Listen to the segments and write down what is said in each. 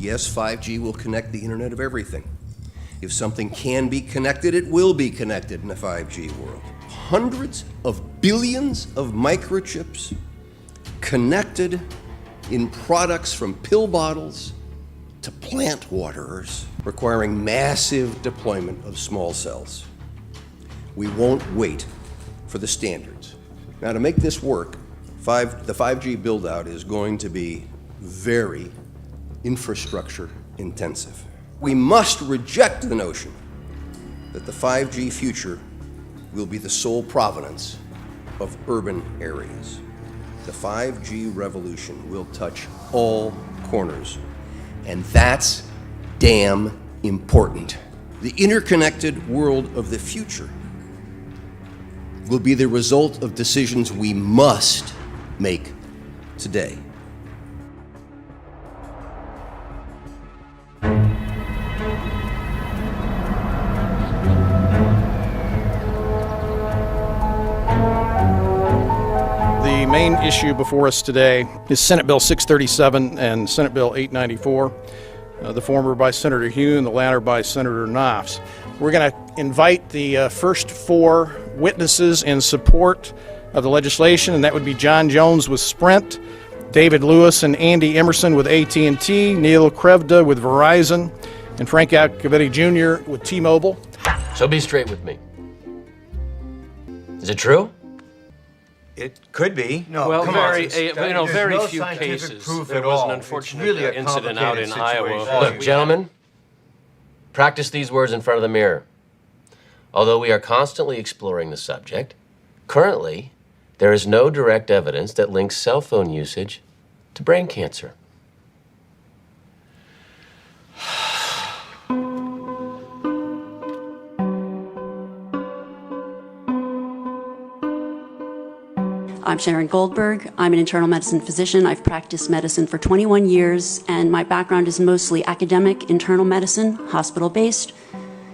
Yes, 5G will connect the Internet of everything. If something can be connected, it will be connected in a 5G world. Hundreds of billions of microchips connected in products from pill bottles to plant waterers, requiring massive deployment of small cells. We won't wait for the standards. Now, to make this work, the 5G build-out is going to be very infrastructure intensive. We must reject the notion that the 5G future will be the sole provenance of urban areas. The 5G revolution will touch all corners, and that's damn important. The interconnected world of the future will be the result of decisions we must make today. The main issue before us today is Senate Bill 637 and Senate Bill 894, the former by Senator Hugh and the latter by Senator Knopf. We're going to invite the first four witnesses in support of the legislation, and that would be John Jones with Sprint, David Lewis and Andy Emerson with AT&T, Neil Krevda with Verizon, and Frank Iacovetti Jr. with T-Mobile. So be straight with me. Is it true? It could be. No, well, very no few cases. There at was all. an unfortunate It's really a incident out in complicated Iowa. situation. Look, gentlemen, practice these words in front of the mirror. Although we are constantly exploring the subject, currently there is no direct evidence that links cell phone usage to brain cancer. I'm Sharon Goldberg. I'm an internal medicine physician. I've practiced medicine for 21 years, and my background is mostly academic, internal medicine, hospital-based,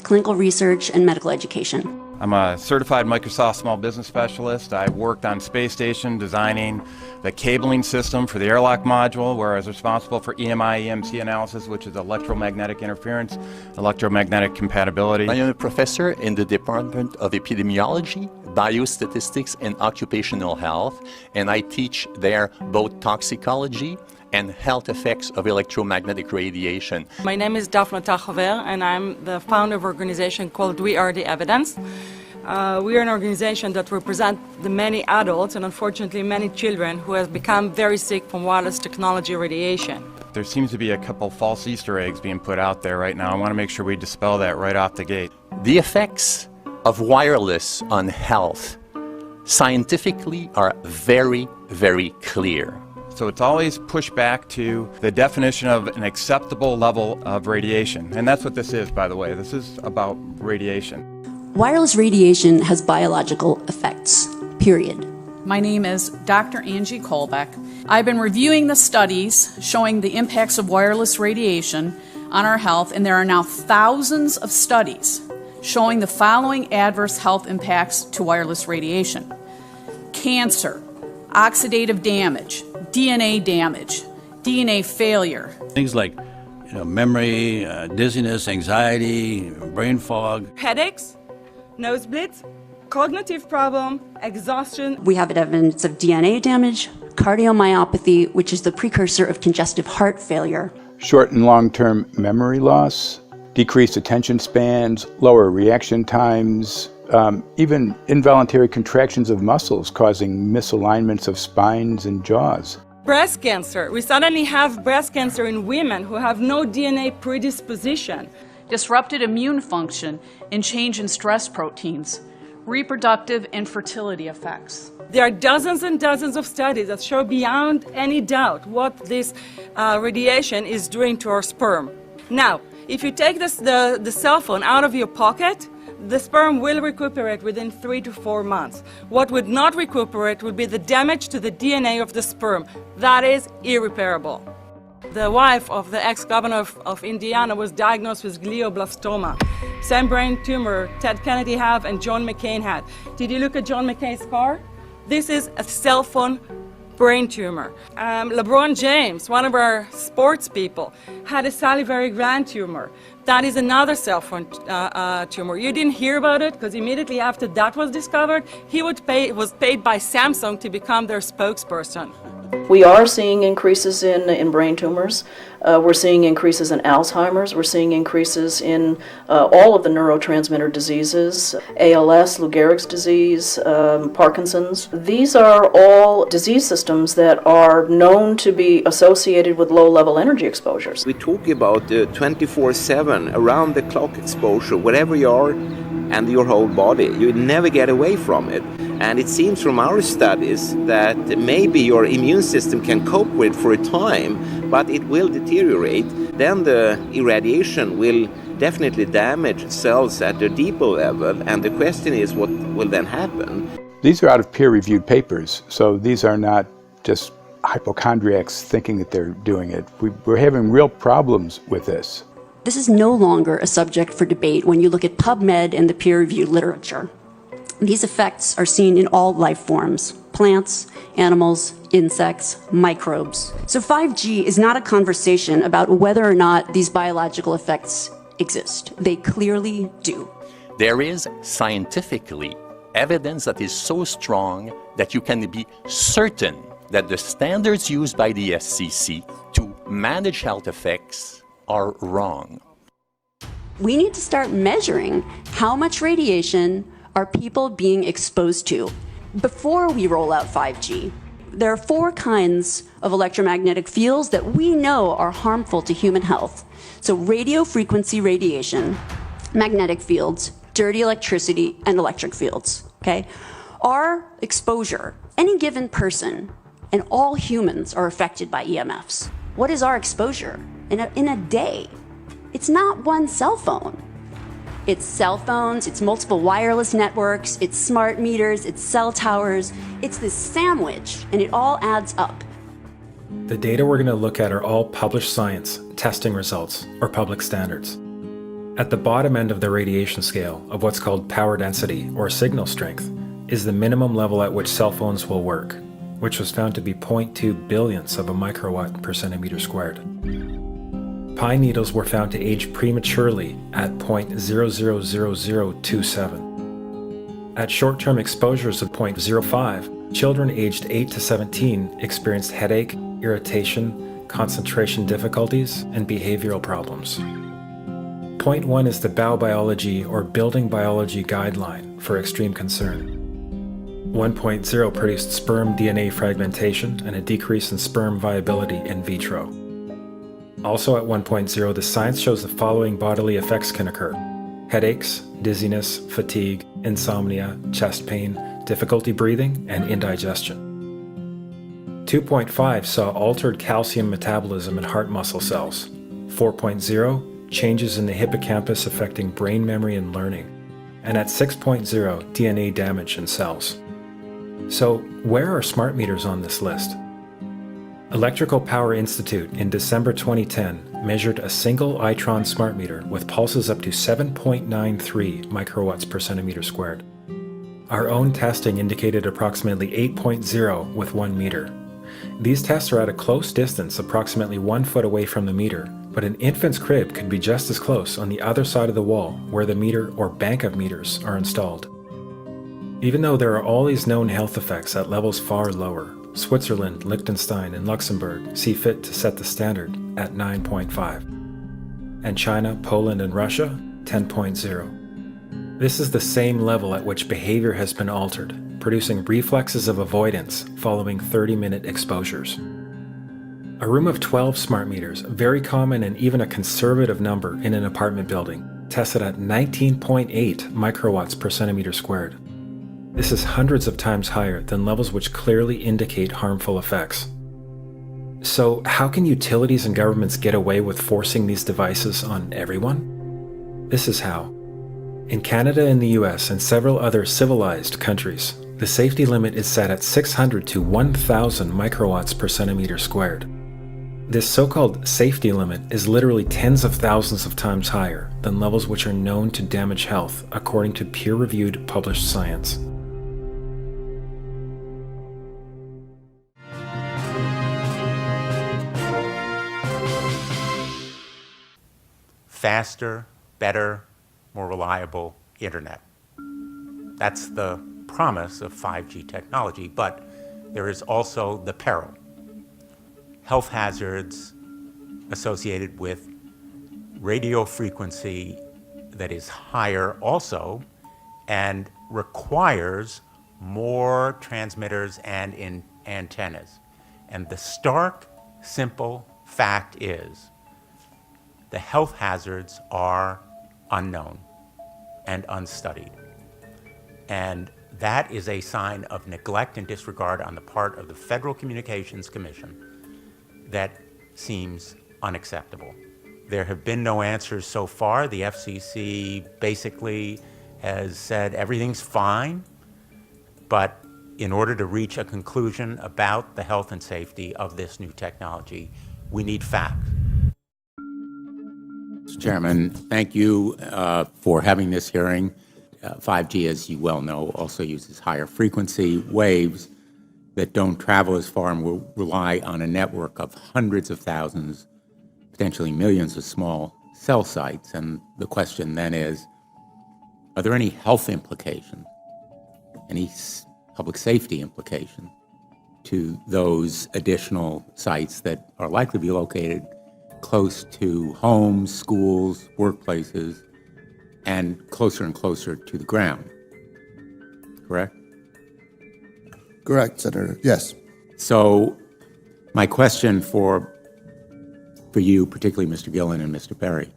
clinical research, and medical education. I'm a certified Microsoft small business specialist. I worked on space station designing the cabling system for the airlock module, where I was responsible for EMI, EMC analysis, which is electromagnetic interference, electromagnetic compatibility. I am a professor in the Department of Epidemiology, Biostatistics, and Occupational Health, and I teach there both toxicology and health effects of electromagnetic radiation. My name is Daphne Tachover, and I'm the founder of an organization called We Are the Evidence. We are an organization that represents the many adults and unfortunately many children who have become very sick from wireless technology radiation. There seems to be a couple false Easter eggs being put out there right now. I want to make sure we dispel that right off the gate. The effects of wireless on health scientifically are very, very clear. So it's always pushed back to the definition of an acceptable level of radiation. And that's what this is, by the way. This is about radiation. Wireless radiation has biological effects, period. My name is Dr. Angie Kolbeck. I've been reviewing the studies showing the impacts of wireless radiation on our health, and there are now thousands of studies showing the following adverse health impacts to wireless radiation: cancer, oxidative damage, DNA failure. Things like memory, dizziness, anxiety, brain fog. Headaches, nosebleeds, cognitive problem, exhaustion. We have evidence of DNA damage, cardiomyopathy, which is the precursor of congestive heart failure. Short and long-term memory loss, decreased attention spans, lower reaction times, even involuntary contractions of muscles causing misalignments of spines and jaws. Breast cancer. We suddenly have breast cancer in women who have no DNA predisposition. Disrupted immune function and change in stress proteins, reproductive and fertility effects. There are dozens and dozens of studies that show beyond any doubt what this radiation is doing to our sperm. Now, if you take the cell phone out of your pocket, the sperm will recuperate within 3 to 4 months. What would not recuperate would be the damage to the DNA of the sperm. That is irreparable. The wife of the ex-governor of Indiana was diagnosed with glioblastoma. Same brain tumor Ted Kennedy had and John McCain had. Did you look at John McCain's car? This is a cell phone brain tumor. LeBron James, one of our sports people, had a salivary gland tumor. That is another cell phone tumor. You didn't hear about it because immediately after that was discovered, he was paid by Samsung to become their spokesperson. We are seeing increases in brain tumors. We're seeing increases in Alzheimer's. We're seeing increases in all of the neurotransmitter diseases, ALS, Lou Gehrig's disease, Parkinson's. These are all disease systems that are known to be associated with low-level energy exposures. We talk about 24/7, around-the-clock exposure, wherever you are and your whole body. You never get away from it. And it seems from our studies that maybe your immune system can cope with for a time, but it will deteriorate. Then the irradiation will definitely damage cells at a deeper level, and the question is what will then happen? These are out of peer-reviewed papers, so these are not just hypochondriacs thinking that they're doing it. We're having real problems with this. This is no longer a subject for debate when you look at PubMed and the peer-reviewed literature. These effects are seen in all life forms: plants, animals, insects, microbes. So 5G is not a conversation about whether or not these biological effects exist. They clearly do. There is scientifically evidence that is so strong that you can be certain that the standards used by the FCC to manage health effects are wrong. We need to start measuring how much radiation are people being exposed to before we roll out 5G. There are 4 kinds of electromagnetic fields that we know are harmful to human health. So radio frequency radiation, magnetic fields, dirty electricity, and electric fields, okay? Our exposure, any given person, and all humans are affected by EMFs. What is our exposure in a day? It's not one cell phone. It's cell phones, it's multiple wireless networks, it's smart meters, it's cell towers. It's this sandwich, and it all adds up. The data we're going to look at are all published science, testing results, or public standards. At the bottom end of the radiation scale of what's called power density, or signal strength, is the minimum level at which cell phones will work, which was found to be 0.2 billionths of a microwatt per centimeter squared. Pine needles were found to age prematurely at 0.00027. At short-term exposures of 0.05, children aged 8 to 17 experienced headache, irritation, concentration difficulties, and behavioral problems. 0.1 is the biobiology or building biology guideline for extreme concern. 1.0 produced sperm DNA fragmentation and a decrease in sperm viability in vitro. Also at 1.0, the science shows the following bodily effects can occur: headaches, dizziness, fatigue, insomnia, chest pain, difficulty breathing, and indigestion. 2.5 saw altered calcium metabolism in heart muscle cells. 4.0, changes in the hippocampus affecting brain memory and learning. And at 6.0, DNA damage in cells. So, where are smart meters on this list? Electrical Power Institute in December 2010 measured a single Itron smart meter with pulses up to 7.93 microwatts per centimeter squared. Our own testing indicated approximately 8.0 with 1 meter. These tests are at a close distance, approximately 1 foot away from the meter, but an infant's crib could be just as close on the other side of the wall where the meter or bank of meters are installed. Even though there are all these known health effects at levels far lower, Switzerland, Liechtenstein, and Luxembourg see fit to set the standard at 9.5. And China, Poland, and Russia, 10.0. This is the same level at which behavior has been altered, producing reflexes of avoidance following 30-minute exposures. A room of 12 smart meters, very common and even a conservative number in an apartment building, tested at 19.8 microwatts per centimeter squared. This is hundreds of times higher than levels which clearly indicate harmful effects. So, how can utilities and governments get away with forcing these devices on everyone? This is how. In Canada and the US and several other civilized countries, the safety limit is set at 600 to 1,000 microwatts per centimeter squared. This so-called safety limit is literally tens of thousands of times higher than levels which are known to damage health according to peer-reviewed published science. faster, better, more reliable internet. That's the promise of 5G technology, but there is also the peril. Health hazards associated with radio frequency that is higher also and requires more transmitters and antennas. And the stark, simple fact is the health hazards are unknown and unstudied. And that is a sign of neglect and disregard on the part of the Federal Communications Commission that seems unacceptable. There have been no answers so far. The FCC basically has said everything's fine, but in order to reach a conclusion about the health and safety of this new technology, we need facts. Mr. Chairman, thank you for having this hearing. 5G, as you well know, also uses higher frequency waves that don't travel as far and will rely on a network of hundreds of thousands, potentially millions of small cell sites. And the question then is, are there any health implications, any public safety implications to those additional sites that are likely to be located close to homes, schools, workplaces, and closer to the ground? Correct? Correct, Senator. Yes. So my question for you, particularly Mr. Gillen and Mr. Perry,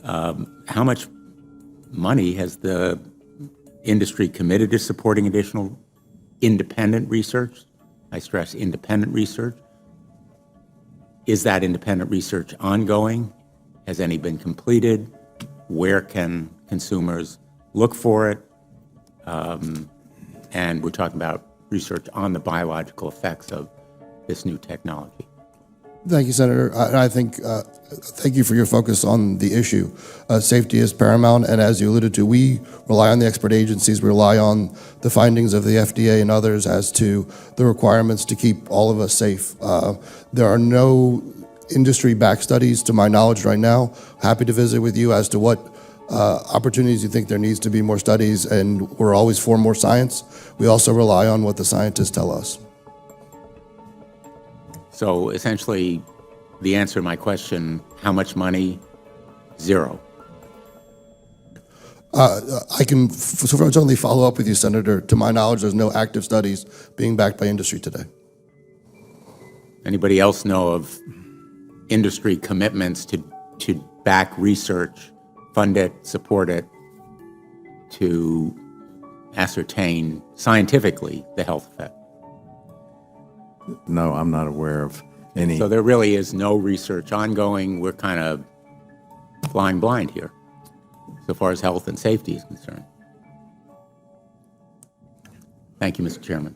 how much money has the industry committed to supporting additional independent research? I stress independent research. Is that independent research ongoing? Has any been completed? Where can consumers look for it? And we're talking about research on the biological effects of this new technology. Thank you, Senator. I think, thank you for your focus on the issue. Safety is paramount, and as you alluded to, we rely on the expert agencies, we rely on the findings of the FDA and others as to the requirements to keep all of us safe. There are no industry-backed studies, to my knowledge right now. Happy to visit with you as to what opportunities you think there needs to be more studies, and we're always for more science. We also rely on what the scientists tell us. So essentially, the answer to my question, how much money? Zero. I can certainly follow up with you, Senator. To my knowledge, there's no active studies being backed by industry today. Anybody else know of industry commitments to back research, fund it, support it, to ascertain scientifically the health effect? No, I'm not aware of any. So there really is no research ongoing. We're kind of flying blind here, so far as health and safety is concerned. Thank you, Mr. Chairman.